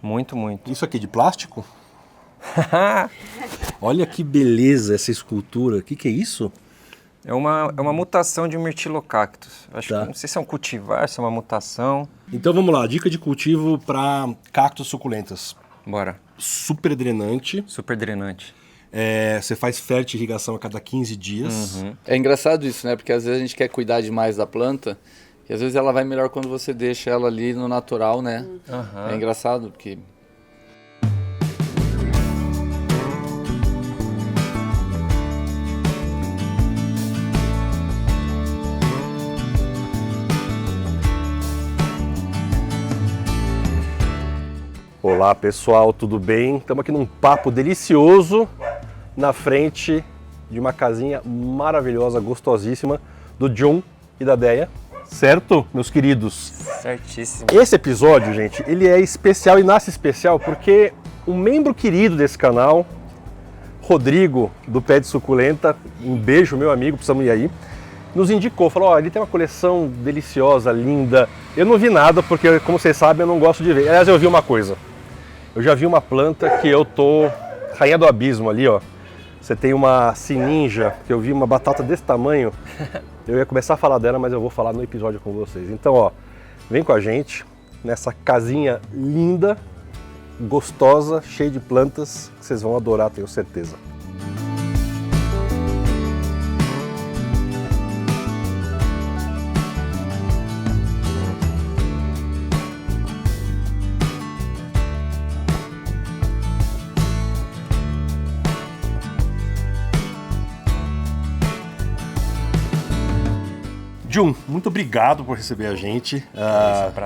Muito, muito. Isso aqui é de plástico? Olha que beleza essa escultura. O que é isso? É uma mutação de um mirtilocactus. Acho Tá. que não sei se é um cultivar, se é uma mutação. Então vamos lá, dica de cultivo para cactos suculentas. Bora. Super drenante. Super drenante. Você faz fértil irrigação a cada 15 dias. É engraçado isso, né? Porque às vezes a gente quer cuidar demais da planta e às vezes ela vai melhor quando você deixa ela ali no natural, né? É engraçado porque... Olá pessoal, tudo bem? Estamos aqui num papo delicioso na frente de uma casinha maravilhosa, gostosíssima do John e da Deia, certo, meus queridos? Certíssimo. Esse episódio, gente, ele é especial e nasce especial porque um membro querido desse canal, Rodrigo, do Pé de Suculenta, um beijo, meu amigo, precisamos ir aí, nos indicou, falou, ele tem uma coleção deliciosa, linda. Eu não vi nada porque, como vocês sabem, eu não gosto de ver. Aliás, eu vi uma coisa. Eu já vi uma planta que eu tô... Rainha do Abismo ali, ó. Você tem uma sininja, que eu vi uma batata desse tamanho. Eu ia começar a falar dela, mas eu vou falar no episódio com vocês. Então, ó, vem com a gente nessa casinha linda, gostosa, cheia de plantas, que vocês vão adorar, tenho certeza. Jun, muito obrigado por receber a gente.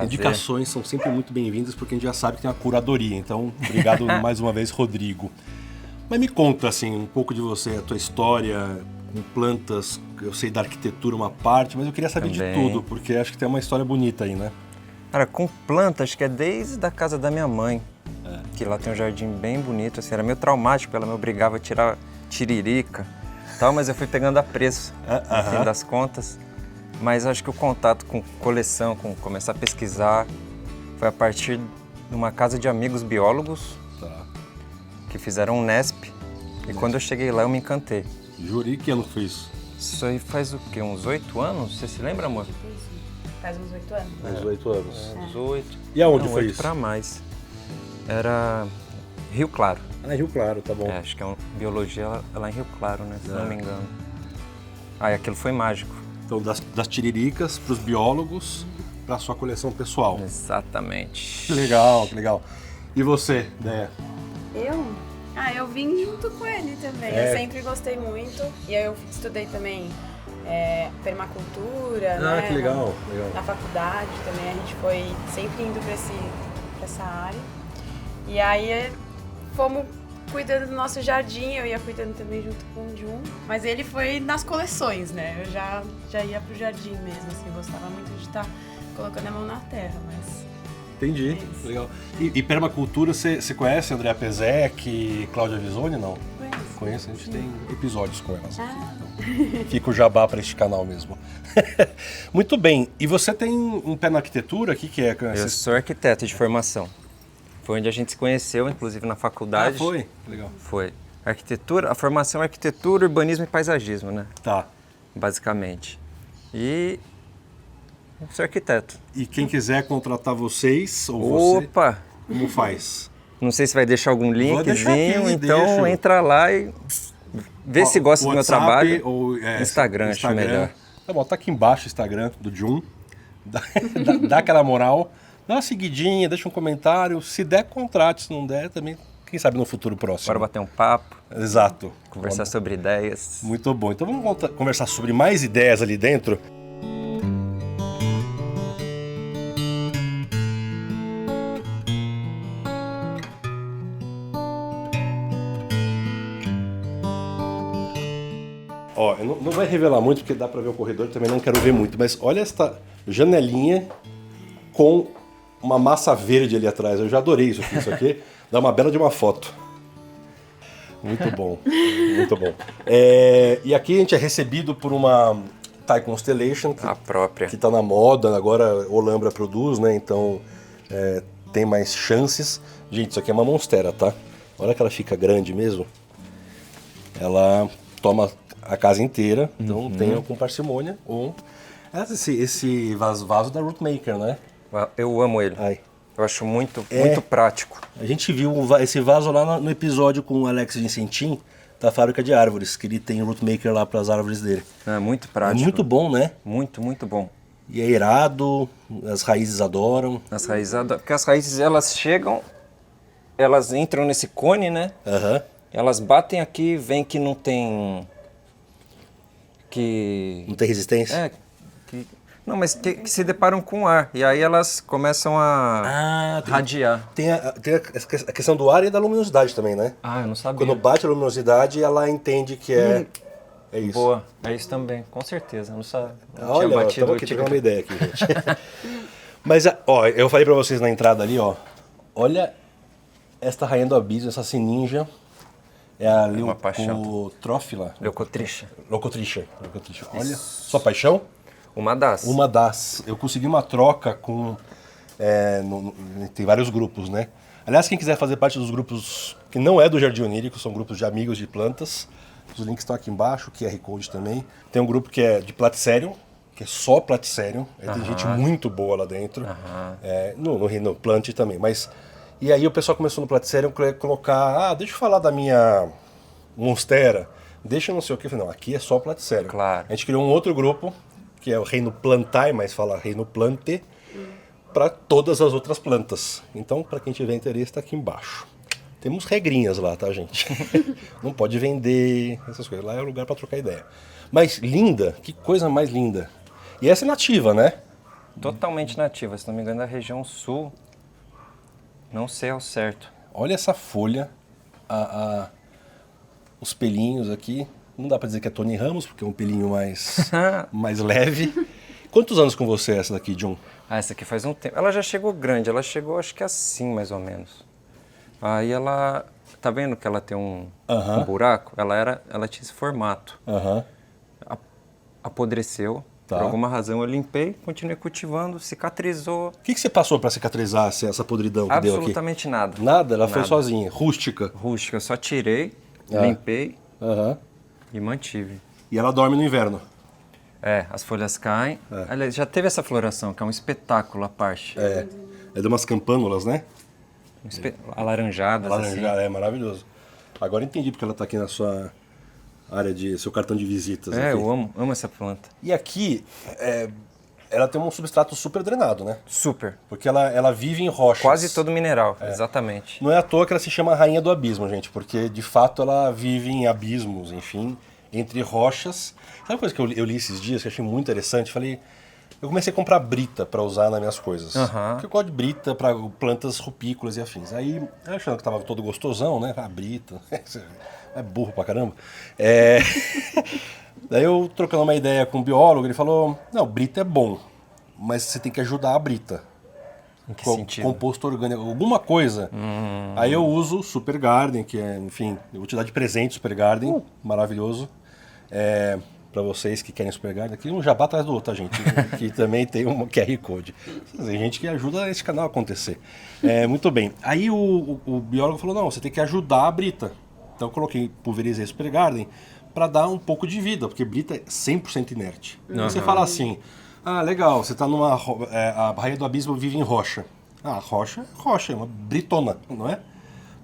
Indicações são sempre muito bem-vindas porque a gente já sabe que tem uma curadoria. Então, obrigado mais uma vez, Rodrigo. Mas me conta assim um pouco de você, a tua história com plantas. Eu sei da arquitetura uma parte, mas eu queria saber Também. de tudo, porque acho que tem uma história bonita aí, né? Cara, com planta, acho que é desde a casa da minha mãe. Que lá tem um jardim bem bonito, assim, era meio traumático, ela me obrigava a tirar tiririca e tal, mas eu fui pegando apreço, no fim das contas. Mas acho que o contato com coleção, com começar a pesquisar, foi a partir de uma casa de amigos biólogos que fizeram um Nesp. E quando eu cheguei lá, eu me encantei. Juri, que ano foi isso? Isso aí faz o quê? Uns 8 anos? Você se lembra, amor? Faz uns 8 anos. Mais 8 anos. Uns 8. E aonde Não, foi 8 isso? pra mais. Era Rio Claro. Ah, Rio Claro, tá bom. Acho que é biologia lá em Rio Claro, né? Se não me engano. E aquilo foi mágico. Então, das tiriricas para os biólogos, para sua coleção pessoal. Exatamente. Que legal, que legal. E você, Deia? Eu? Eu vim junto com ele também. É. Eu sempre gostei muito. E aí eu estudei também permacultura, né? Que legal, Na faculdade também, a gente foi sempre indo pra essa área. E aí fomos cuidando do nosso jardim, eu ia cuidando também junto com o Jun. Mas ele foi nas coleções, né? Eu já ia pro jardim mesmo, assim, gostava muito de estar colocando a mão na terra, mas... Entendi, legal. E permacultura, você conhece Andréa Pezec, Cláudia Visoni, não? Conheço, a gente tem episódios com elas aqui. Então, fica o jabá para este canal mesmo. Muito bem, e você tem um pé na arquitetura? O que é? Eu sou arquiteto de formação. Foi onde a gente se conheceu, inclusive na faculdade. Foi? Legal. Foi. Arquitetura, a formação é arquitetura, urbanismo e paisagismo, né? Tá. Basicamente. E sou arquiteto. E quem quiser contratar vocês ou você, Opa! como faz? Não sei se vai deixar algum deixar linkzinho, aqui, então deixo. entra lá e vê se gosta do meu WhatsApp trabalho. Ou, Instagram, acho melhor. Tá bom, tá aqui embaixo o Instagram do Jun. Dá aquela moral. Dá uma seguidinha, deixa um comentário. Se der, contrate. Se não der, também, quem sabe no futuro próximo. Bora bater um papo, Exato. conversar sobre ideias. Muito bom. Então vamos conversar sobre mais ideias ali dentro. Ó, eu não vai revelar muito porque dá pra ver o corredor, também não quero ver muito, mas olha esta janelinha com uma massa verde ali atrás. Eu já adorei isso aqui. Dá uma bela de uma foto. Muito bom, muito bom. E aqui a gente é recebido por uma Thai Constellation, A própria. que está na moda, agora Olambra produz, né? Então tem mais chances. Gente, isso aqui é uma monstera, tá? Olha que ela fica grande mesmo. Ela toma a casa inteira, então tenha com parcimônia. Esse vaso da Rootmaker, né? Eu amo ele. Ai. Eu acho muito prático. A gente viu esse vaso lá no episódio com o Alex Vincentim, da fábrica de árvores, que ele tem o Rootmaker lá para as árvores dele. É muito prático. É muito bom, né? Muito, muito bom. E é irado, as raízes adoram. Porque as raízes, elas chegam, elas entram nesse cone, né? Aham. Elas batem aqui, vem que não tem... Não tem resistência? Não, mas que se deparam com ar. E aí elas começam a radiar. Tem a questão do ar e da luminosidade também, né? Eu não sabia. Quando bate a luminosidade, ela entende que é isso. Boa, é isso também, com certeza. Não sabia. Olha, estamos aqui trocando uma ideia aqui, gente. Mas, ó, eu falei pra vocês na entrada ali, ó. Olha esta rainha do abismo, essa sininja. É a Leucotrófila. Leucotrisha. Olha, sua paixão? Uma das. Eu consegui uma troca com... tem vários grupos, né? Aliás, quem quiser fazer parte dos grupos que não é do Jardim Onírico, são grupos de amigos de plantas. Os links estão aqui embaixo, QR Code também. Tem um grupo que é de Platycerium, que é só Platycerium. Tem gente muito boa lá dentro. No Plant também. E aí o pessoal começou no Platycerium a colocar... deixa eu falar da minha monstera. Deixa eu não sei o que. Eu falei, não, aqui é só Platycerium. Claro. A gente criou um outro grupo, que é o Reino Plantae, mas fala Reino Plante, para todas as outras plantas. Então, para quem tiver interesse, está aqui embaixo. Temos regrinhas lá, tá, gente? Não pode vender, essas coisas. Lá é o lugar para trocar ideia. Mas linda, que coisa mais linda. E essa é nativa, né? Totalmente nativa, se não me engano, da região sul. Não sei ao certo. Olha essa folha, os pelinhos aqui. Não dá para dizer que é Tony Ramos, porque é um pelinho mais leve. Quantos anos com você essa daqui, John? Essa aqui faz um tempo. Ela já chegou grande, ela chegou acho que assim, mais ou menos. Aí ela... Tá vendo que ela tem um buraco? Ela tinha esse formato. Apodreceu. Tá. Por alguma razão eu limpei, continuei cultivando, cicatrizou. O que você passou para cicatrizar essa podridão que deu aqui? Absolutamente nada. Nada? Ela foi sozinha, rústica? Rústica, eu só tirei, limpei e mantive. E ela dorme no inverno? As folhas caem. Aliás, já teve essa floração, que é um espetáculo à parte. É de umas campânulas, né? Alaranjadas, assim. É maravilhoso. Agora entendi porque ela está aqui na sua área seu cartão de visitas. Aqui. Eu amo essa planta. E aqui, ela tem um substrato super drenado, né? Super. Porque ela vive em rochas. Quase todo mineral, exatamente. Não é à toa que ela se chama Rainha do Abismo, gente, porque de fato ela vive em abismos, enfim, entre rochas. Sabe uma coisa que eu li esses dias que eu achei muito interessante? Eu comecei a comprar brita para usar nas minhas coisas. Porque eu gosto de brita para plantas rupícolas e afins. Aí, eu achando que tava todo gostosão, né? Brita. É burro pra caramba. Daí eu trocando uma ideia com um biólogo, ele falou, não, brita é bom, mas você tem que ajudar a brita. Em que sentido? Composto orgânico, alguma coisa. Aí eu uso Super Garden, que é, enfim, eu vou te dar de presente Super Garden, maravilhoso. Para vocês que querem Super Garden, aqui um jabá atrás do outro, tá, gente? Que também tem um QR Code. Tem gente que ajuda esse canal a acontecer. Muito bem. Aí o biólogo falou, não, você tem que ajudar a brita. Então eu coloquei, pulverizei Super Garden para dar um pouco de vida, porque brita é 100% inerte. Você fala assim, legal, você está numa... a Rainha do Abismo vive em rocha. Rocha, é uma britona, não é?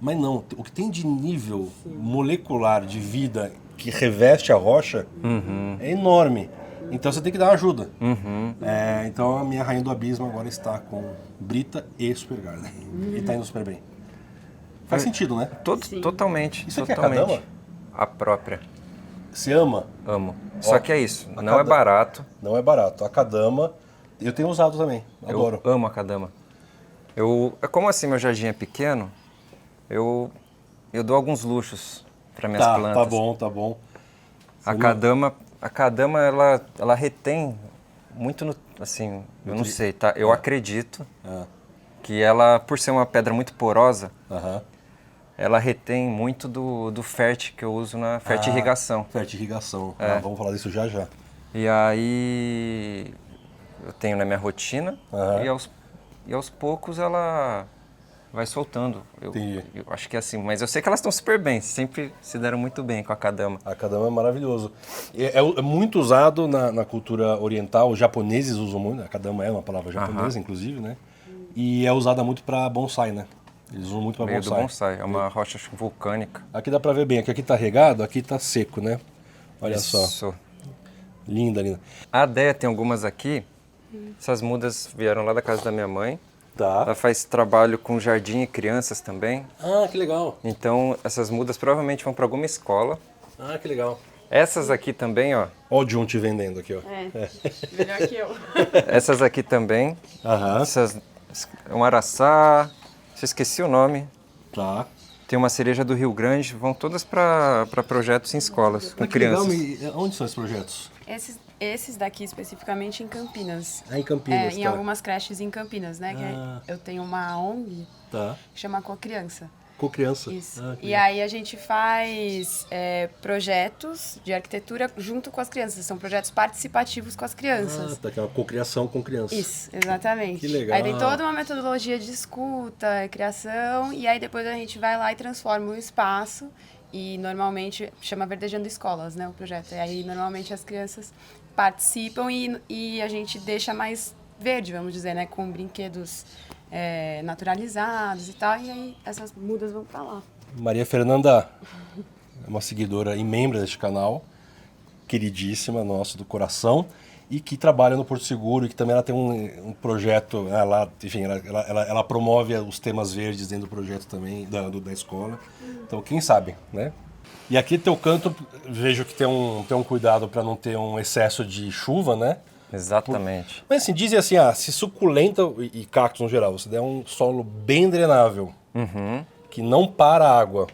Mas não, o que tem de nível molecular de vida que reveste a rocha é enorme. Então você tem que dar ajuda. Então a minha Rainha do Abismo agora está com brita e Super Garden. E está indo super bem. Faz sentido, né? Totalmente. Isso aqui totalmente. é cadama? A própria. Você ama? Amo. Só que é isso, não é barato. Não é barato. A cadama, eu tenho usado também, adoro. Eu amo a cadama. Como assim meu jardim é pequeno, eu dou alguns luxos para minhas plantas. Tá bom. A cadama ela retém muito, assim, eu não sei, tá? Eu acredito que ela, por ser uma pedra muito porosa, ela retém muito do fértil que eu uso na fertirrigação. Fertirrigação, vamos falar disso já. E aí eu tenho na minha rotina e aos poucos ela vai soltando. Entendi. Eu acho que é assim, mas eu sei que elas estão super bem, sempre se deram muito bem com a Kadama. A Kadama é maravilhoso. É muito usado na cultura oriental, os japoneses usam muito, a Kadama é uma palavra japonesa, inclusive, né? E é usada muito para bonsai, né? Eles usam muito para Meio bonsai. do bonsai, é uma rocha vulcânica. Aqui dá para ver bem, aqui tá regado, aqui tá seco, né? Olha só, Isso. linda, linda. A Déia tem algumas aqui, essas mudas vieram lá da casa da minha mãe. Ela Tá. faz trabalho com jardim e crianças também. Ah, que legal. Então, essas mudas provavelmente vão para alguma escola. Ah, que legal. Essas aqui também, ó. Olha o John te vendendo aqui, ó. Melhor que eu. Essas aqui também. Aham. Essas, um araçá. Eu esqueci o nome. Tá. Tem uma cereja do Rio Grande. Vão todas para projetos em escolas, com Ah, que legal. crianças. Onde são esses projetos? Esses daqui especificamente em Campinas. Ah, em Campinas, Em tá. algumas creches em Campinas, né? Que eu tenho uma ONG Tá. que chama Com a Criança. Com criança. Isso. Ah, que E legal. aí a gente faz projetos de arquitetura junto com as crianças. São projetos participativos com as crianças. Ah, tá, que é uma cocriação com crianças. Isso, exatamente. Que legal. Aí tem toda uma metodologia de escuta, criação, e aí depois a gente vai lá e transforma o espaço. E normalmente chama Verdejando Escolas, né, o projeto. E aí normalmente as crianças participam e a gente deixa mais verde, vamos dizer, né, com brinquedos naturalizados e tal. E aí essas mudas vão pra lá. Maria Fernanda é uma seguidora e membro deste canal, queridíssima, nossa, do coração, e que trabalha no Porto Seguro, e que também ela tem um projeto, enfim, ela promove os temas verdes dentro do projeto também, da escola. Então, quem sabe, né? E aqui teu canto, vejo que tem um cuidado para não ter um excesso de chuva, né? Exatamente. Mas assim, dizem assim, se suculenta e cactos no geral, você der um solo bem drenável, que não para a água,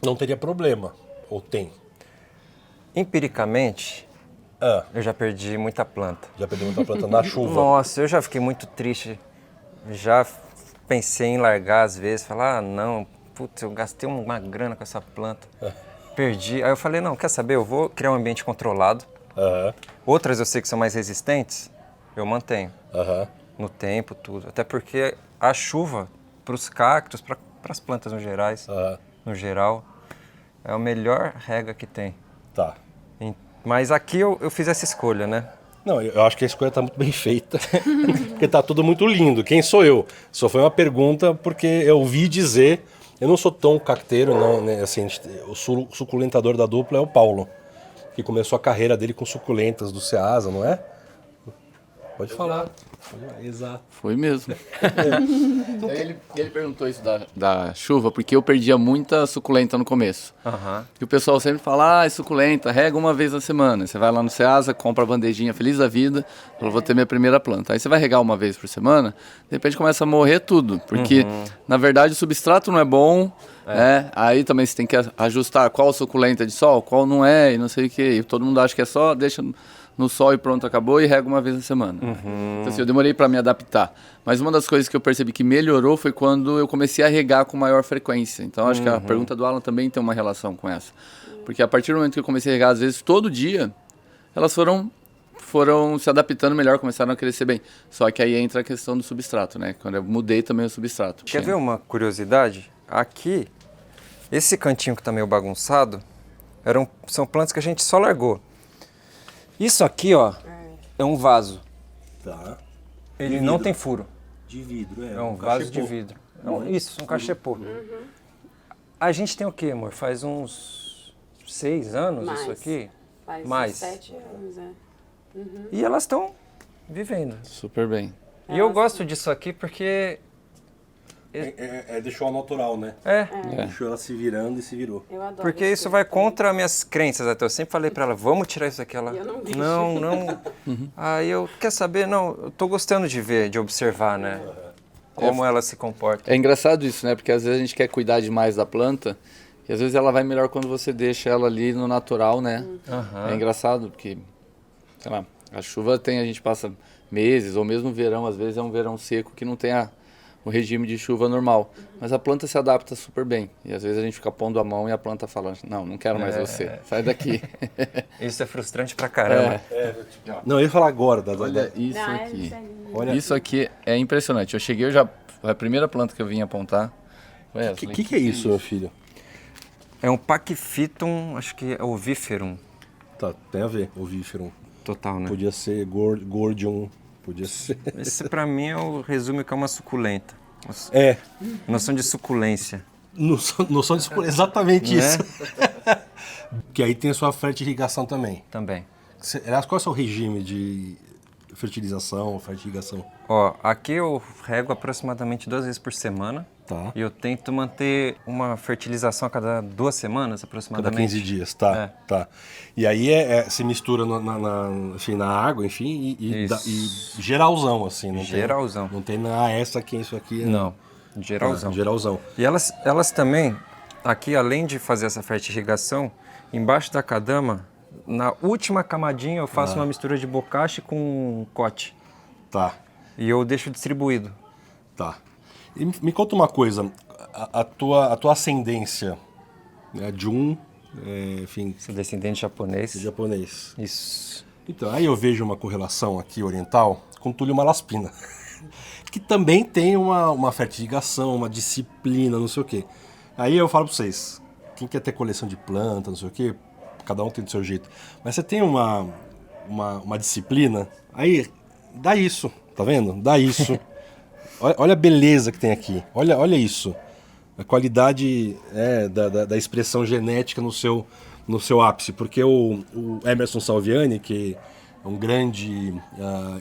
não teria problema, ou tem? Empiricamente, Ah, eu já perdi muita planta. já perdeu muita planta na chuva. Nossa, eu já fiquei muito triste. Já pensei em largar às vezes, falar, não, putz, eu gastei uma grana com essa planta. Perdi. Aí eu falei, não, quer saber, eu vou criar um ambiente controlado. Aham, Outras eu sei que são mais resistentes, eu mantenho. aham. No tempo, tudo. Até porque a chuva, para os cactos, para as plantas no geral, é a melhor rega que tem. Tá. Mas aqui eu fiz essa escolha, né? Não, eu acho que a escolha está muito bem feita, porque tá tudo muito lindo. Quem sou eu? Só foi uma pergunta porque eu ouvi dizer, eu não sou tão cacteiro, não, né? Assim, o suculentador da dupla é o Paulo, que começou a carreira dele com suculentas do Ceasa, não é? Pode falar. Exato. Foi mesmo. Ele perguntou isso da chuva, porque eu perdia muita suculenta no começo. E o pessoal sempre fala, é suculenta, rega uma vez na semana. Você vai lá no Ceasa, compra a bandejinha feliz da vida, fala, vou ter minha primeira planta. Aí você vai regar uma vez por semana, de repente começa a morrer tudo, porque na verdade o substrato não é bom, né? Aí também você tem que ajustar qual suculenta é de sol, qual não é, e não sei o que. E todo mundo acha que é só, deixa no sol e pronto, acabou, e rega uma vez na semana. Então assim, eu demorei para me adaptar. Mas uma das coisas que eu percebi que melhorou foi quando eu comecei a regar com maior frequência. Então acho que a pergunta do Alan também tem uma relação com essa. Porque a partir do momento que eu comecei a regar, às vezes todo dia, elas foram se adaptando melhor, começaram a crescer bem. Só que aí entra a questão do substrato, né? Quando eu mudei também o substrato. Quer ver uma curiosidade? Aqui, esse cantinho que tá meio bagunçado, são plantas que a gente só largou. Isso aqui, ó, é um vaso. Tá. Ele não tem furo. De vidro, É um vaso de vidro. Isso, um cachepô. A gente tem o quê, amor? Faz uns 6 anos Mais. isso aqui? Faz Mais. 7 anos, E elas estão vivendo. Super bem. E eu gosto disso aqui porque... Deixou ao natural, né? Deixou ela se virando e se virou. Eu adoro. Porque isso vai contra minhas crenças até. Eu sempre falei pra ela, vamos tirar isso aqui. Ela, Eu não deixo. não. Aí eu, quer saber? Não, eu tô gostando de ver, de observar, né? Como ela se comporta. É engraçado isso, né? Porque às vezes a gente quer cuidar demais da planta e às vezes ela vai melhor quando você deixa ela ali no natural, né? É engraçado porque, sei lá, a chuva a gente passa meses, ou mesmo verão, às vezes é um verão seco que não tem o regime de chuva normal. Mas a planta se adapta super bem. E às vezes a gente fica pondo a mão e a planta fala, não quero mais você, sai daqui. Isso é frustrante pra caramba. Não, eu ia falar agora. Olha isso Não, aqui. é lindo. Olha. Isso aqui é impressionante. Eu cheguei, eu já Foi a primeira planta que eu vim apontar. O que é isso, meu filho? É um Pachyphytum, acho que é ovíferum. Tá, tem a ver, ovífero. Total, né? Podia ser gordium, podia ser... Esse pra mim é o resumo que é uma suculenta. É, Noção de suculência. noção de escolha, exatamente Né? isso. Que aí tem a sua fertirrigação também. Também. Aliás, qual é o seu regime de fertilização, fertirrigação? Ó, aqui eu rego aproximadamente 2 vezes por semana. Tá. E eu tento manter uma fertilização a cada 2 semanas, Cada aproximadamente. 15 dias, tá, É. tá. E aí se mistura na água, enfim, e geralzão, assim. Não Geralzão. Não tem, essa aqui, isso aqui. Não, geralzão. Tá, geralzão. E elas também, aqui além de fazer essa fertirrigação, embaixo da cadama, na última camadinha eu faço uma mistura de bocache com cote. Tá, E eu deixo distribuído. tá. E me conta uma coisa, a tua ascendência, né, enfim, Sou descendente japonês. japonês. Isso. Então, aí eu vejo uma correlação aqui oriental com Túlio Malaspina, que também tem uma fertirrigação, uma disciplina, não sei o quê. Aí eu falo para vocês, quem quer ter coleção de planta, não sei o quê, cada um tem do seu jeito. Mas você tem uma disciplina, aí dá isso, tá vendo? Dá isso. Olha a beleza que tem aqui, olha isso. A qualidade da expressão genética no seu ápice, porque o Emerson Salviani, que é um grande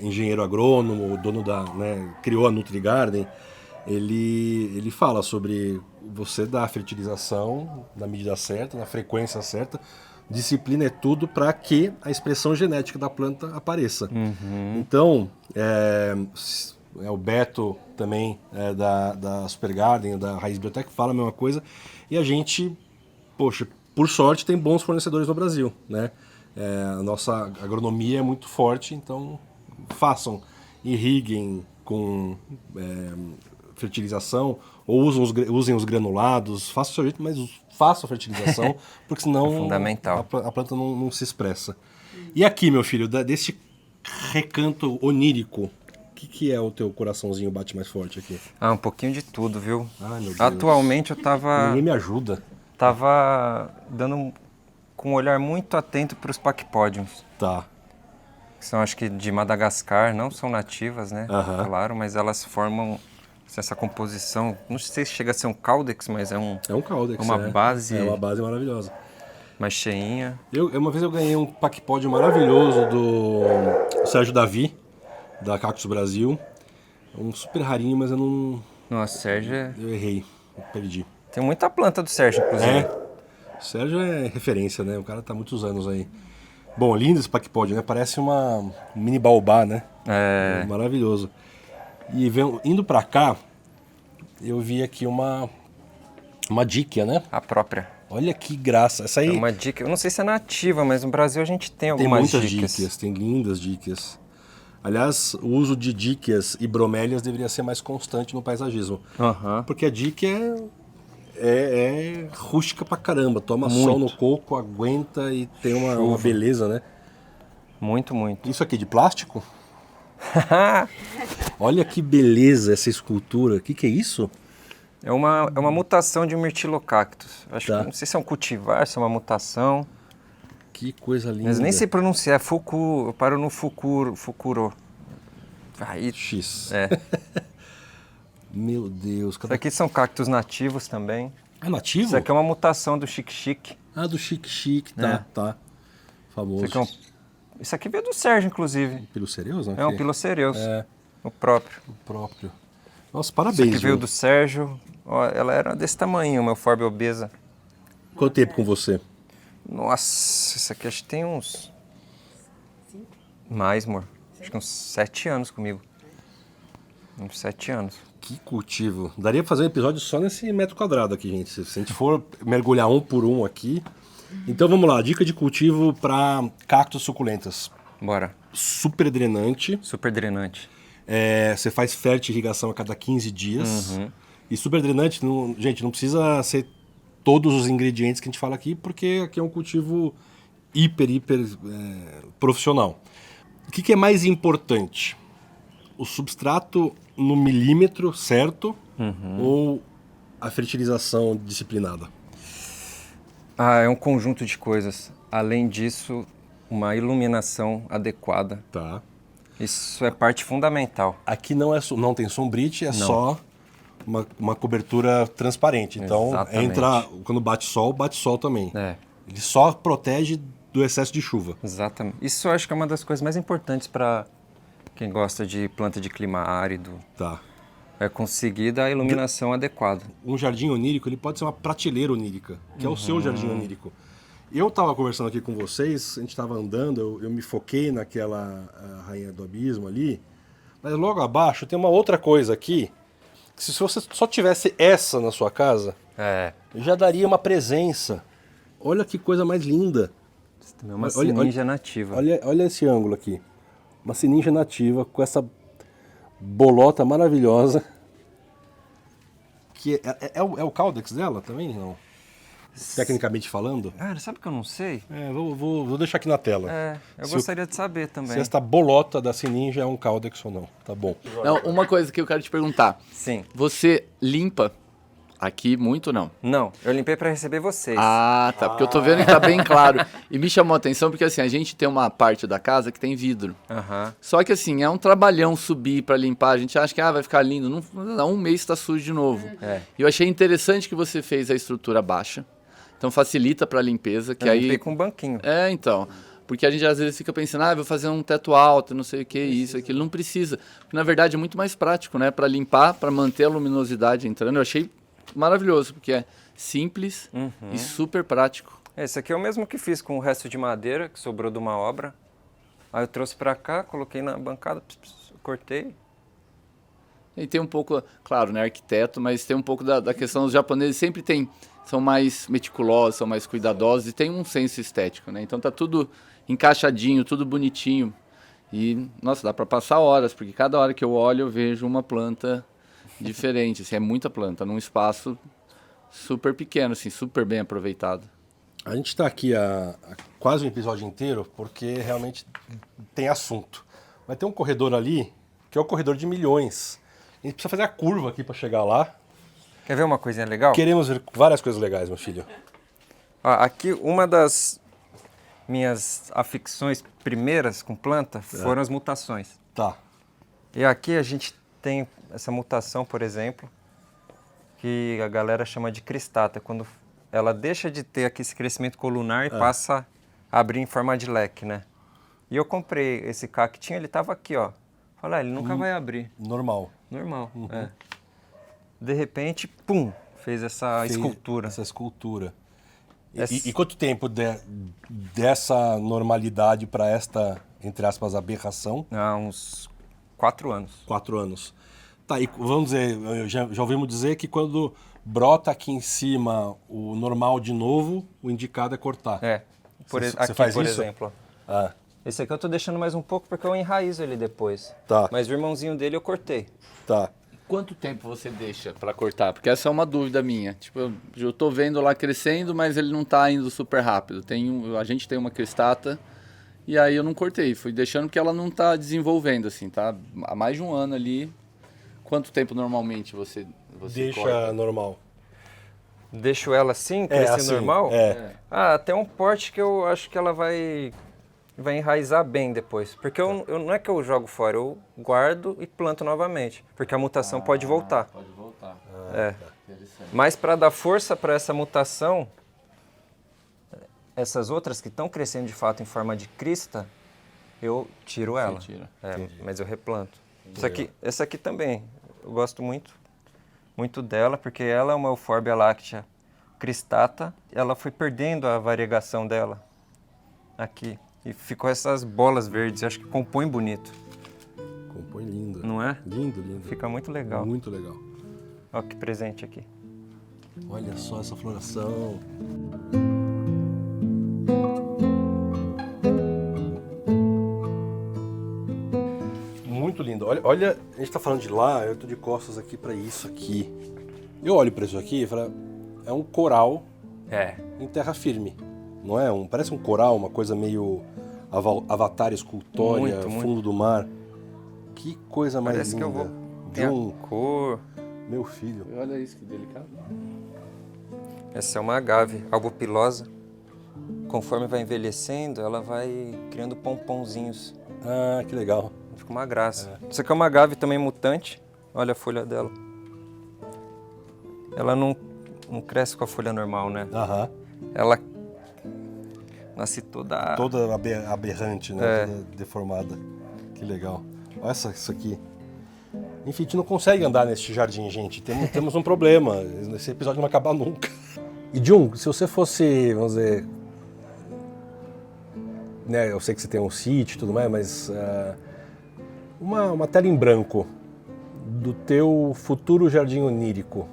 engenheiro agrônomo, o dono criou a NutriGarden, ele fala sobre você dar a fertilização na medida certa, na frequência certa. Disciplina é tudo para que a expressão genética da planta apareça. Então, o Beto também da Super Garden, da Raiz Biotech, fala a mesma coisa. E a gente, poxa, por sorte, tem bons fornecedores no Brasil, né? A nossa agronomia é muito forte, então façam, irriguem com fertilização, ou usem os granulados, façam o seu jeito, mas façam a fertilização, porque senão É fundamental. a planta não se expressa. E aqui, meu filho, desse recanto onírico, o que é o teu coraçãozinho bate mais forte aqui? Ah, um pouquinho de tudo, viu? Ai, meu Deus. Atualmente eu Ninguém me ajuda. tava dando com um olhar muito atento para os Pachypodiums. Tá. Que são, acho que, de Madagascar, não são nativas, né? Aham. Claro, mas elas formam essa composição. Não sei se chega a ser um caudex, mas é É um caudex. uma base É uma base maravilhosa. mais cheinha. Uma vez eu ganhei um Pachypodium maravilhoso do Sérgio Davi, da Cactus Brasil. Um super rarinho, mas eu não... Nossa, Sérgio Eu errei, perdi. tem muita planta do Sérgio, inclusive. O Sérgio é referência, né? O cara tá há muitos anos aí. Bom, lindo esse Pachypodium, né? Parece um mini baobá, né? É. Maravilhoso. E indo pra cá, eu vi aqui uma díquia, né? A própria. Olha que graça. Essa aí É uma dica. Eu não sei se é nativa, mas no Brasil a gente tem tem algumas muitas dicas. díquias, tem lindas díquias. Aliás, o uso de díquias e bromélias deveria ser mais constante no paisagismo. Aham. Porque a díquia é rústica pra caramba. Toma sol no coco, aguenta e tem uma beleza, né? Muito, muito. Isso aqui de plástico? Olha que beleza essa escultura. O que é isso? É uma mutação de um mirtilocactus. Acho Tá. que não sei se é um cultivar, se é uma mutação. Que coisa linda. Mas nem sei pronunciar. Eu paro no Fukuro. Aí, X. é. Meu Deus. Isso aqui são cactos nativos também. É nativo? Isso aqui é uma mutação do chique-chique. Ah, do chique-chique. Tá, tá. Famoso. Isso aqui veio do Sérgio, inclusive. Pilocereus, né? É um Pilocereus. É. O próprio. O próprio. Nossa, Isso parabéns. aqui veio viu? do Sérgio. Ó, ela era desse tamanho, meu Forbe obesa. Quanto tempo com você? Nossa, isso aqui acho que tem uns... Mais, amor. Acho que uns 7 anos comigo. Uns 7 anos. Que cultivo. Daria pra fazer um episódio só nesse metro quadrado aqui, gente. Se a gente for mergulhar um por um aqui. Então vamos lá. Dica de cultivo para cactos suculentas. Bora. Super drenante. Super drenante. Você faz fertirrigação a cada 15 dias. E super drenante, gente, não precisa ser todos os ingredientes que a gente fala aqui, porque aqui é um cultivo hiper profissional. O que é mais importante? O substrato no milímetro certo ou a fertilização disciplinada? É um conjunto de coisas. Além disso, uma iluminação adequada. Tá. Isso é parte fundamental. Aqui não tem sombrite, só uma cobertura transparente. Então, Exatamente. quando bate sol também. É, Ele só protege do excesso de chuva. exatamente. Isso eu acho que é uma das coisas mais importantes para quem gosta de planta de clima árido. Tá. É conseguir dar a iluminação adequada. Um jardim onírico, ele pode ser uma prateleira onírica, que é o seu jardim onírico. Eu estava conversando aqui com vocês, a gente estava andando, eu me foquei naquela Rainha do Abismo ali, mas logo abaixo tem uma outra coisa aqui, que se você só tivesse essa na sua casa, já daria uma presença. Olha que coisa mais linda. Isso também é uma sininja nativa. Olha esse ângulo aqui. Uma sininja nativa com essa bolota maravilhosa. Que é o caudex dela também, não? Tecnicamente falando? Cara, sabe que eu não sei? Vou deixar aqui na tela. Eu gostaria de saber também. Se esta bolota da sininja é um caudex ou não. Tá bom. Não, uma coisa que eu quero te perguntar. Sim. Você limpa aqui muito ou não? Não, eu limpei para receber vocês. Ah, tá. Porque eu tô vendo que tá bem claro. E me chamou a atenção porque assim, a gente tem uma parte da casa que tem vidro. Só que assim, é um trabalhão subir para limpar. A gente acha que vai ficar lindo. Não, um mês tá sujo de novo. E eu achei interessante que você fez a estrutura baixa. Então facilita para a limpeza. Que eu aí limpei com um banquinho. Então. Porque a gente às vezes fica pensando, vou fazer um teto alto, não sei o que, isso, aquilo. Não precisa. Porque na verdade é muito mais prático, né? Para limpar, para manter a luminosidade entrando. Eu achei maravilhoso, porque é simples e super prático. Esse aqui é o mesmo que fiz com o resto de madeira que sobrou de uma obra. Aí eu trouxe para cá, coloquei na bancada, cortei. E tem um pouco, claro, né, arquiteto, mas tem um pouco da questão, os japoneses sempre são mais meticulosos, são mais cuidadosos e tem um senso estético, né? Então tá tudo encaixadinho, tudo bonitinho. E, nossa, dá para passar horas, porque cada hora que eu olho eu vejo uma planta diferente, assim, é muita planta, num espaço super pequeno, assim, super bem aproveitado. A gente está aqui há quase um episódio inteiro porque realmente tem assunto. Vai ter um corredor ali, que é o corredor de milhões. A gente precisa fazer a curva aqui para chegar lá. Quer ver uma coisinha legal? Queremos ver várias coisas legais, meu filho. Aqui, uma das minhas afições primeiras com planta foram as mutações. Tá. E aqui a gente tem essa mutação, por exemplo, que a galera chama de cristata, quando ela deixa de ter aqui esse crescimento colunar e passa a abrir em forma de leque, né? E eu comprei esse cactinho, ele tava aqui, ó. Falei, ele nunca vai abrir. Normal. Normal, De repente, pum, fez essa escultura. Essa escultura. E quanto tempo dessa normalidade para esta, entre aspas, aberração? Uns 4 anos. 4 anos. Tá, e vamos dizer, já ouvimos dizer que quando brota aqui em cima o normal de novo, o indicado é cortar. Aqui, faz por isso? exemplo. Esse aqui eu tô deixando mais um pouco porque eu enraizo ele depois. Tá. Mas o irmãozinho dele eu cortei. Tá. Quanto tempo você deixa para cortar? Porque essa é uma dúvida minha. Tipo, eu tô vendo lá crescendo, mas ele não tá indo super rápido. A gente tem uma cristata e aí eu não cortei. Fui deixando porque ela não tá desenvolvendo, assim, tá? Há mais de um ano ali. Quanto tempo normalmente você Deixa corta? normal. Deixo ela assim, crescer assim, normal? é. Até um porte que eu acho que ela vai enraizar bem depois. Porque não é que eu jogo fora, eu guardo e planto novamente. Porque a mutação pode voltar. Pode voltar. Mas para dar força para essa mutação, essas outras que estão crescendo de fato em forma de crista, eu tiro ela. Tira. Mas eu replanto. Essa aqui também, eu gosto muito dela, porque ela é uma Euphorbia láctea cristata. Ela foi perdendo a variegação dela aqui. E ficou essas bolas verdes, eu acho que compõe bonito. Compõe lindo. Não é? Lindo, lindo. Fica muito legal. Muito legal. Olha que presente aqui. Olha só essa floração. Muito lindo. Olha, a gente tá falando de lá, eu tô de costas aqui para isso aqui. Eu olho para isso aqui e falo, é um coral em terra firme. Não é? Parece um coral, uma coisa meio Avatar escultória, Muito. fundo do mar. Que coisa mais Parece linda. que eu tem Jun, a cor. meu filho. Olha isso, que delicado. Essa é uma agave albopilosa. Conforme vai envelhecendo, ela vai criando pomponzinhos. Ah, que legal. Fica uma graça. Isso aqui é uma agave também mutante. Olha a folha dela. Ela não cresce com a folha normal, né? Aham. Ela nasce toda... Toda aberrante, né? É. Toda deformada. Que legal. Olha isso aqui. Enfim, a gente não consegue andar neste jardim, gente. Temos um problema. Esse episódio não vai acabar nunca. E Jun, se você fosse, vamos dizer... Né, eu sei que você tem um sítio e tudo mais, mas... uma tela em branco do teu futuro jardim onírico.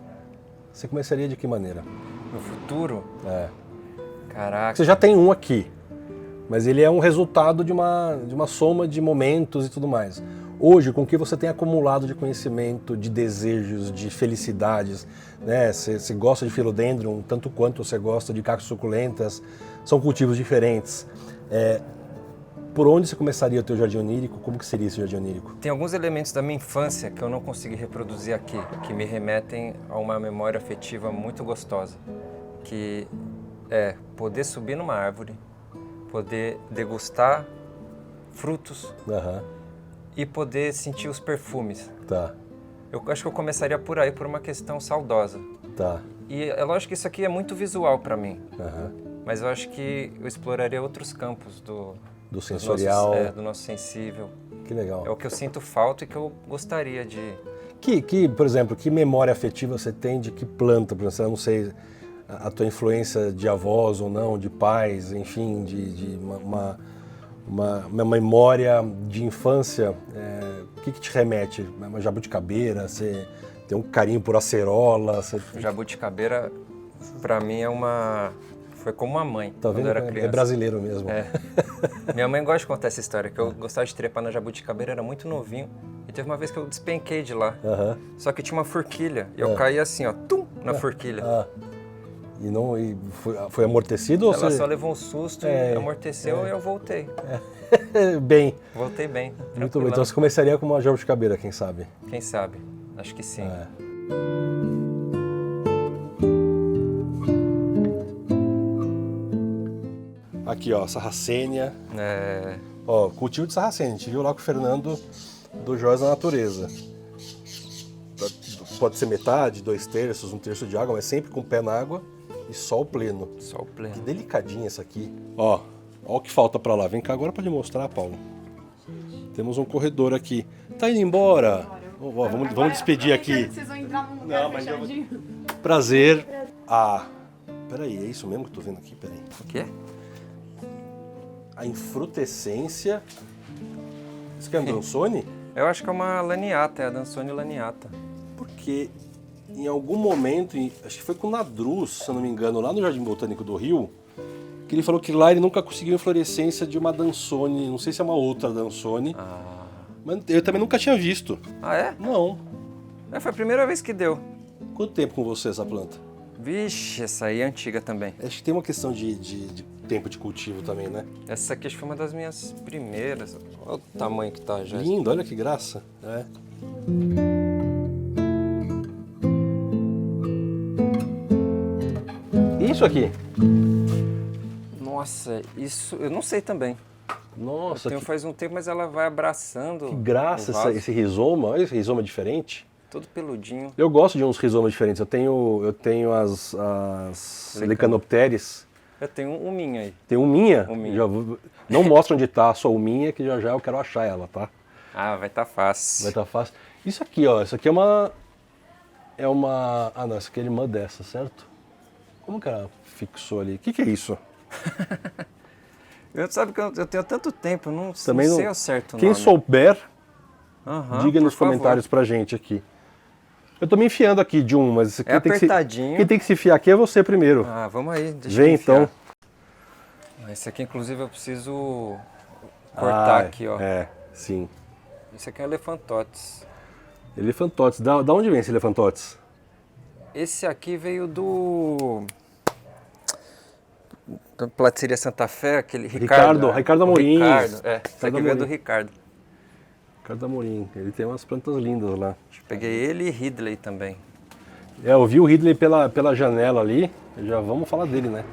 Você começaria de que maneira? No futuro? É. Caraca. Você já tem um aqui, mas ele é um resultado de uma soma de momentos e tudo mais. Hoje, com o que você tem acumulado de conhecimento, de desejos, de felicidades, né? Você gosta de philodendron tanto quanto você gosta de cactos suculentas, são cultivos diferentes. Por onde você começaria o teu jardim onírico? Como que seria esse jardim onírico? Tem alguns elementos da minha infância que eu não consegui reproduzir aqui, que me remetem a uma memória afetiva muito gostosa, que é poder subir numa árvore, poder degustar frutos Aham, e poder sentir os perfumes. tá, Eu acho que eu começaria por aí, por uma questão saudosa. tá. E é lógico que isso aqui é muito visual para mim, Aham. mas eu acho que eu exploraria outros campos Do sensorial. do nosso sensível. Que legal. É o que eu sinto falta e que eu gostaria de... Por exemplo, que memória afetiva você tem de que planta? Por exemplo, eu não sei a tua influência de avós ou não, de pais, enfim, de uma memória de infância. O que te remete? Uma jabuticabeira? Você tem um carinho por acerola? Jabuticabeira, para mim, foi como uma mãe, Tá quando vendo? eu era criança. É brasileiro mesmo. É. Minha mãe gosta de contar essa história, que eu gostava de trepar na jabuticabeira, era muito novinho. E teve uma vez que eu despenquei de lá. Aham. Só que tinha uma forquilha. E eu caí assim, ó, tum, na forquilha. Ah. E foi amortecido ou Ela você... só levou um susto e amorteceu e eu voltei. Bem, Voltei bem, muito bem. tranquilão. Então você começaria com uma jabuticabeira, quem sabe? Quem sabe? Acho que sim. Aqui, ó, sarracênia. É, Ó, cultivo de sarracênia. A gente viu lá com o Fernando do Joias da Natureza. Pode ser metade, 2/3, 1/3 de água, mas sempre com o pé na água e sol pleno. sol pleno. Que delicadinha essa aqui. Ó o que falta pra lá. Vem cá agora pra te mostrar, Paulo. Temos um corredor aqui. Tá indo embora? Ó, vamos despedir aqui. Vocês vão entrar num lugar fechadinho. Prazer. Peraí, é isso mesmo que eu tô vendo aqui? Peraí. O quê? A infrutescência. Isso aqui é Andansone? Eu acho que é uma laniata, é a Dansone laniata. Porque em algum momento, acho que foi com o Nadruz, se eu não me engano, lá no Jardim Botânico do Rio, que ele falou que lá ele nunca conseguiu inflorescência de uma Dansone, não sei se é uma outra Dansone, mas eu também nunca tinha visto. Ah, é? Não. Foi a primeira vez que deu. Quanto tempo com você essa planta? Vixe, essa aí é antiga também. Acho que tem uma questão de tempo de cultivo também, né? Essa aqui acho que foi uma das minhas primeiras. Olha o tamanho que tá já. Lindo, olha que graça. É. E isso aqui? Nossa, isso eu não sei também. Nossa, Tenho faz um tempo, mas ela vai abraçando. que graça o vaso, esse rizoma. Olha esse rizoma diferente. todo peludinho. Eu gosto de uns rizomas diferentes. Eu tenho as Lecanopteris. Eu tenho um minho aí. Tem uminha. Uminha. Não mostra onde tá a sua uminha, que já eu quero achar ela, tá? Ah, vai estar fácil. Vai estar fácil. Isso aqui, ó. Isso aqui é uma... Ah, não. Isso aqui é irmã dessa, certo? Como que ela fixou ali? O que é isso? Eu sabe que eu tenho tanto tempo, eu não Também sei ao certo o Quem nome. souber, Aham, diga por nos favor. comentários pra gente aqui. Eu tô me enfiando aqui de um, mas isso aqui É tem apertadinho. quem tem que se enfiar aqui é você primeiro. Ah, vamos aí, deixa Vem eu enfiar. então. Esse aqui, inclusive, eu preciso cortar aqui, ó. É, sim. Esse aqui é um elefantotes. Elefantotes. Da onde vem esse elefantotes? Esse aqui veio da Plateria Santa Fé, aquele Ricardo. Ricardo Amorim. Ricardo, esse aqui veio Amorim. do Ricardo. Ricardo Amorim, ele tem umas plantas lindas lá. Peguei ele e Ridley também. Eu vi o Ridley pela janela ali, já vamos falar dele, né?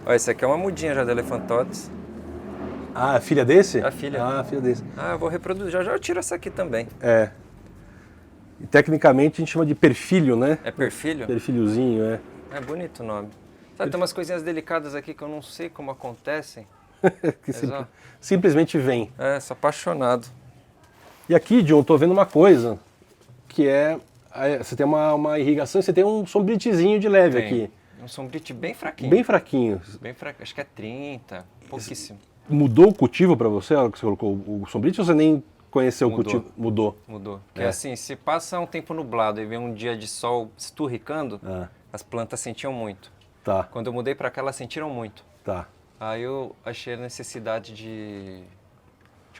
Ó, esse aqui é uma mudinha já da Elephantodes. Ah, a filha desse? A filha. Ah, a filha desse. Ah, eu vou reproduzir, já eu tiro essa aqui também. É. E tecnicamente a gente chama de perfilho, né? É perfilho? Perfilhozinho, é. É bonito o nome. Sabe, tem umas coisinhas delicadas aqui que eu não sei como acontecem. Que Exato. simplesmente vem. É, sou apaixonado. E aqui, John, tô vendo uma coisa, que você tem uma irrigação e você tem um sombritezinho de leve aqui. Um sombrite bem fraquinho. Bem fraquinho. Bem fraquinho. Acho que é 30, pouquíssimo. Mudou o cultivo para você, a hora que você colocou o sombrite, ou você nem conheceu Mudou. o cultivo? Mudou. Mudou. Porque assim, se passa um tempo nublado e vem um dia de sol esturricando, as plantas sentiam muito. Tá, Quando eu mudei para cá, elas sentiram muito. tá. Aí eu achei a necessidade de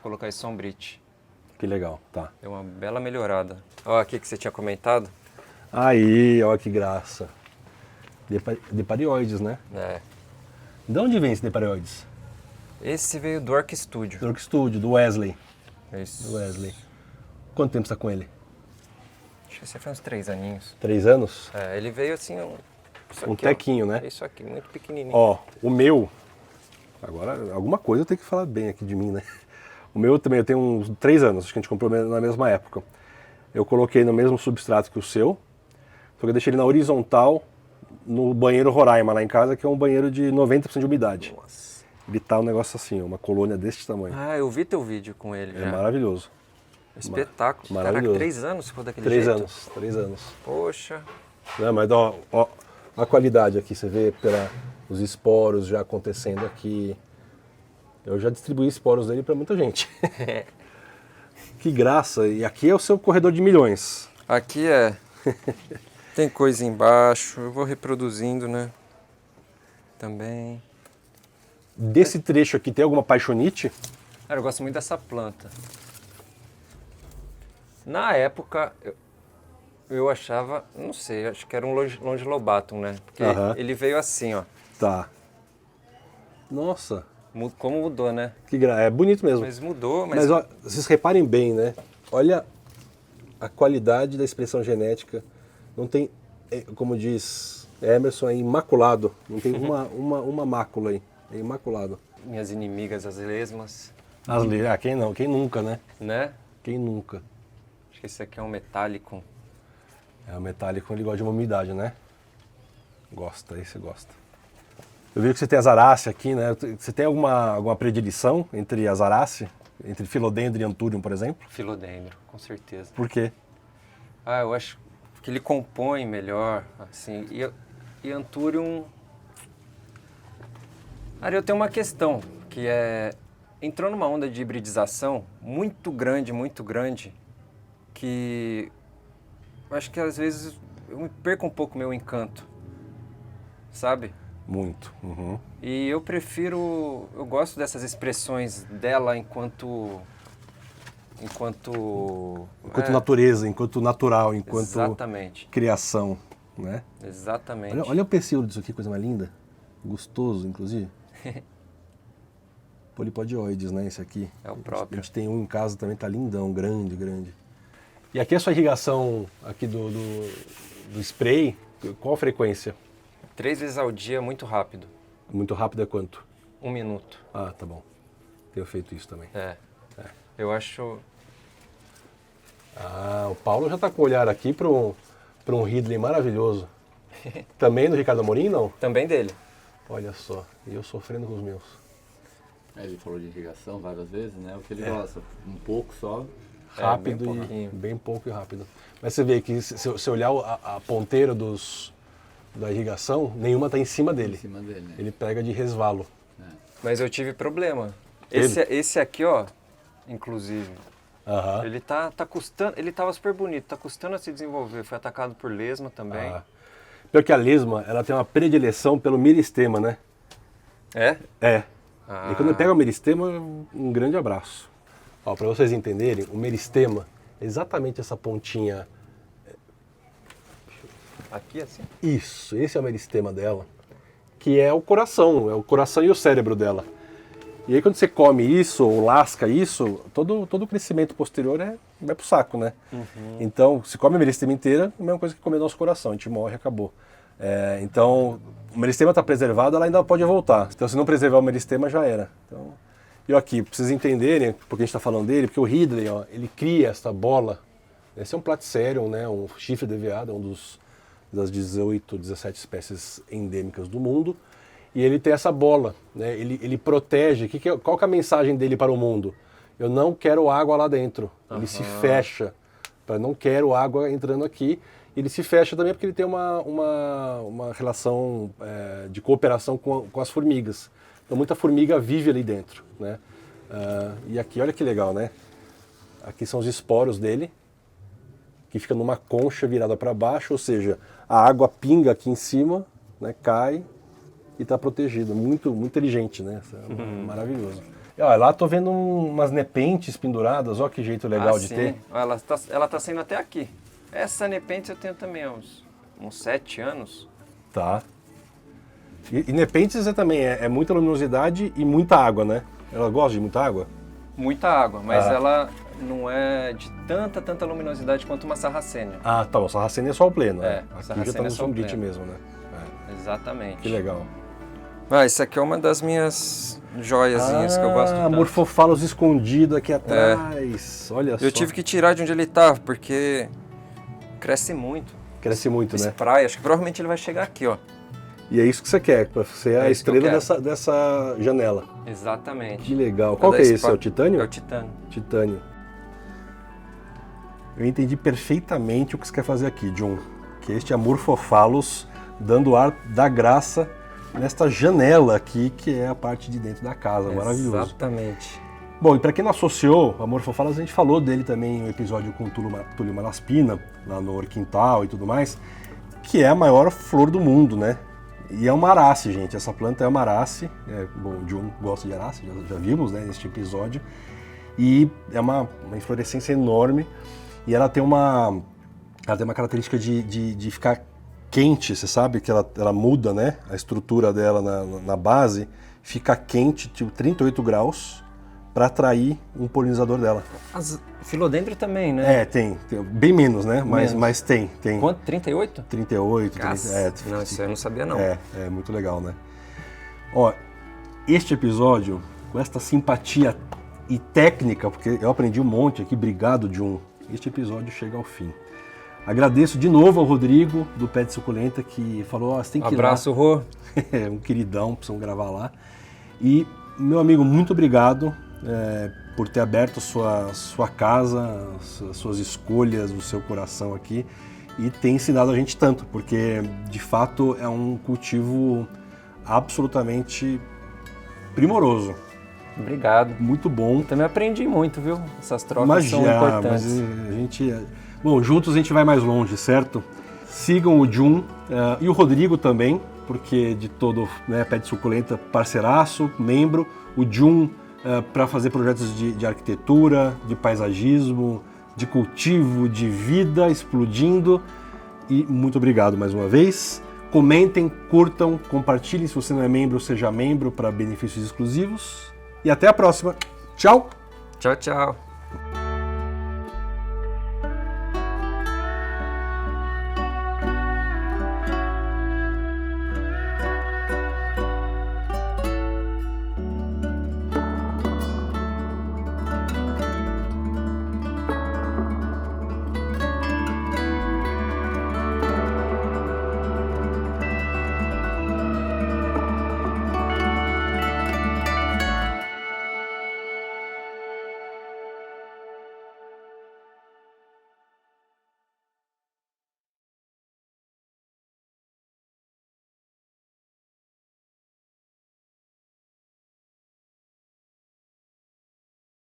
colocar esse sombrite. Que legal, tá. Deu uma bela melhorada. Ó, aqui que você tinha comentado. Aí, olha que graça. Deparioides, né? É. De onde vem esse Deparioides? Esse veio do Arc Studio. Do Orc Studio, do Wesley. Isso. Do Wesley. Quanto tempo você está com ele? Acho que esse foi uns 3 aninhos. 3 anos? É, ele veio assim, isso Um aqui, tequinho, ó. né? Isso aqui, muito pequenininho. Ó, o meu... Agora, alguma coisa eu tenho que falar bem aqui de mim, né? O meu também, eu tenho uns 3 anos, acho que a gente comprou na mesma época. Eu coloquei no mesmo substrato que o seu, só que eu deixei ele na horizontal, no banheiro Roraima lá em casa, que é um banheiro de 90% de umidade. Nossa. Ele tá um negócio assim, uma colônia desse tamanho. Ah, eu vi teu vídeo com ele É já. maravilhoso. Espetáculo. Maravilhoso. Caraca, 3 anos ficou daquele 3 jeito? anos, 3 anos. Poxa. Não, mas ó, a qualidade aqui, você vê os esporos já acontecendo aqui. Eu já distribuí esporos dele para muita gente. Que graça, e aqui é o seu corredor de milhões. Aqui tem coisa embaixo, eu vou reproduzindo, né? Também. Desse trecho aqui tem alguma paixonite? Cara, eu gosto muito dessa planta. Na época, eu achava, não sei, acho que era um Longilobatum, né? Porque ele veio assim, ó. Tá. Nossa, Como mudou, né? é bonito mesmo. Mas mudou, Mas ó, vocês reparem bem, né? Olha a qualidade da expressão genética. Não tem, como diz Emerson, é imaculado. Não tem uma mácula aí. É imaculado. minhas inimigas, as lesmas, Quem não? Quem nunca, né? né? Quem nunca? Acho que esse aqui é um metálico. É, o metálico ele gosta de uma umidade, né? Gosta, esse gosta. Eu vi que você tem azarácea aqui, né? Você tem alguma predileção entre azarácea? Entre filodendro e antúrium, por exemplo? Filodendro, com certeza. Por quê? Ah, eu acho que ele compõe melhor, assim. E antúrium... Ari, eu tenho uma questão, que é... Entrou numa onda de hibridização muito grande, que... Eu acho que às vezes eu me perco um pouco o meu encanto, sabe? Muito. Uhum. E eu prefiro... Eu gosto dessas expressões dela enquanto Natureza, enquanto natural, enquanto exatamente. criação, né? Exatamente. Olha o pecíolo disso aqui, coisa mais linda. Gostoso, inclusive. Polipodioides, né, esse aqui. É o próprio. A gente tem um em casa também, tá lindão, grande. E aqui a sua irrigação aqui do spray, qual a frequência? 3 vezes ao dia, muito rápido. Muito rápido é quanto? 1 minuto. Ah, tá bom. Tenho feito isso também. Eu acho... Ah, o Paulo já tá com o olhar aqui para um Ridley maravilhoso. Também do Ricardo Amorim, não? Também dele. Olha só, e eu sofrendo com os meus. Ele falou de irrigação várias vezes, né? O que ele gosta, um pouco só. Rápido bem e pouquinho. bem pouco e rápido. Mas você vê que se olhar a ponteira da irrigação, nenhuma está em cima dele. Em cima dele, né? Ele pega de resvalo. Mas eu tive problema. Teve? Esse aqui, ó, inclusive, Aham. ele tá custando... Ele tava super bonito, tá custando a se desenvolver. Foi atacado por lesma também. Ah. Pior que a lesma, ela tem uma predileção pelo meristema, né? É? É. Ah. E quando pega o meristema, um grande abraço. Ó, para vocês entenderem, o meristema é exatamente essa pontinha. Aqui, assim? Isso, esse é o meristema dela, que é o coração e o cérebro dela. E aí quando você come isso ou lasca isso, todo o crescimento posterior vai pro saco, né? Então, se come a meristema inteira, é a mesma coisa que comer nosso coração, a gente morre e acabou. Então, o meristema está preservado, ela ainda pode voltar. Então, se não preservar o meristema, já era. Então, eu aqui, pra vocês entenderem porque a gente está falando dele, porque o Ridley, ó, ele cria essa bola. Esse é um Platycerium, né? Um chifre de veado, das 18, 17 espécies endêmicas do mundo. E ele tem essa bola, né? Ele protege. Qual que é a mensagem dele para o mundo? Eu não quero água lá dentro. Ele se fecha. Não quero água entrando aqui. Ele se fecha também porque ele tem uma relação de cooperação com as formigas. Então muita formiga vive ali dentro, né? E aqui, olha que legal, né? Aqui são os esporos dele, que fica numa concha virada para baixo, ou seja, a água pinga aqui em cima, né, cai e está protegido. Muito, muito inteligente, né? Maravilhoso. E, ó, lá tô vendo umas nepentes penduradas, ó que jeito legal de ter. Ela tá saindo até aqui. Essa nepentes eu tenho também há uns 7 anos. Tá. E nepentes também é muita luminosidade e muita água, né? Ela gosta de muita água? Muita água, mas ela não é de tanta luminosidade quanto uma sarracênia. Ah, tá. O sarracênia é sol pleno, né? Aqui já tá no é sol Sumbrite pleno. mesmo, né? Exatamente. Que legal. Isso aqui é uma das minhas joiazinhas que eu gosto tanto. Morphophallus escondido aqui atrás. Olha só. Eu tive que tirar de onde ele tá, porque cresce muito. Cresce muito, né? Espraia, acho que provavelmente ele vai chegar aqui, ó. E é isso que você quer, pra ser a isso que eu estrela quero. dessa janela. Exatamente. Que legal. Qual que é esse? É o titânio? É o titânio. Titânio. Eu entendi perfeitamente o que você quer fazer aqui, John. Que este é Morphophallus dando ar da graça nesta janela aqui, que é a parte de dentro da casa. Maravilhoso. Exatamente. Bom, e para quem não associou, a Morphophallus, a gente falou dele também no episódio com o Túlio Malaspina, lá no Orquintal e tudo mais, que é a maior flor do mundo, né? E é uma arace, gente. Essa planta é uma arace. Bom, o John gosta de arace, já vimos, né, neste episódio. E é uma inflorescência enorme. E ela tem uma característica de ficar quente, você sabe que ela muda, né? A estrutura dela na base fica quente, tipo 38 graus, para atrair um polinizador dela. Filodendro também, né? Tem bem menos, né? Mas tem. Quanto? 38? 38. Não, isso eu não sabia não. É muito legal, né? Ó, este episódio, com esta simpatia e técnica, porque eu aprendi um monte aqui, obrigado, John. Este episódio chega ao fim. Agradeço de novo ao Rodrigo, do Pé de Suculenta, que falou, você tem que ir lá. Abraço, Rô. Um queridão, precisam gravar lá. E, meu amigo, muito obrigado por ter aberto sua casa, suas escolhas, o seu coração aqui, e ter ensinado a gente tanto, porque, de fato, é um cultivo absolutamente primoroso. Obrigado. Muito bom. Também aprendi muito, viu? Essas trocas são importantes. Mas a gente... Bom, juntos a gente vai mais longe, certo? Sigam o John e o Rodrigo também, porque de todo, né, Pé de Suculenta, parceiraço, membro. O John para fazer projetos de arquitetura, de paisagismo, de cultivo, de vida explodindo. E muito obrigado mais uma vez. Comentem, curtam, compartilhem. Se você não é membro, seja membro para benefícios exclusivos. E até a próxima. Tchau! Tchau, tchau.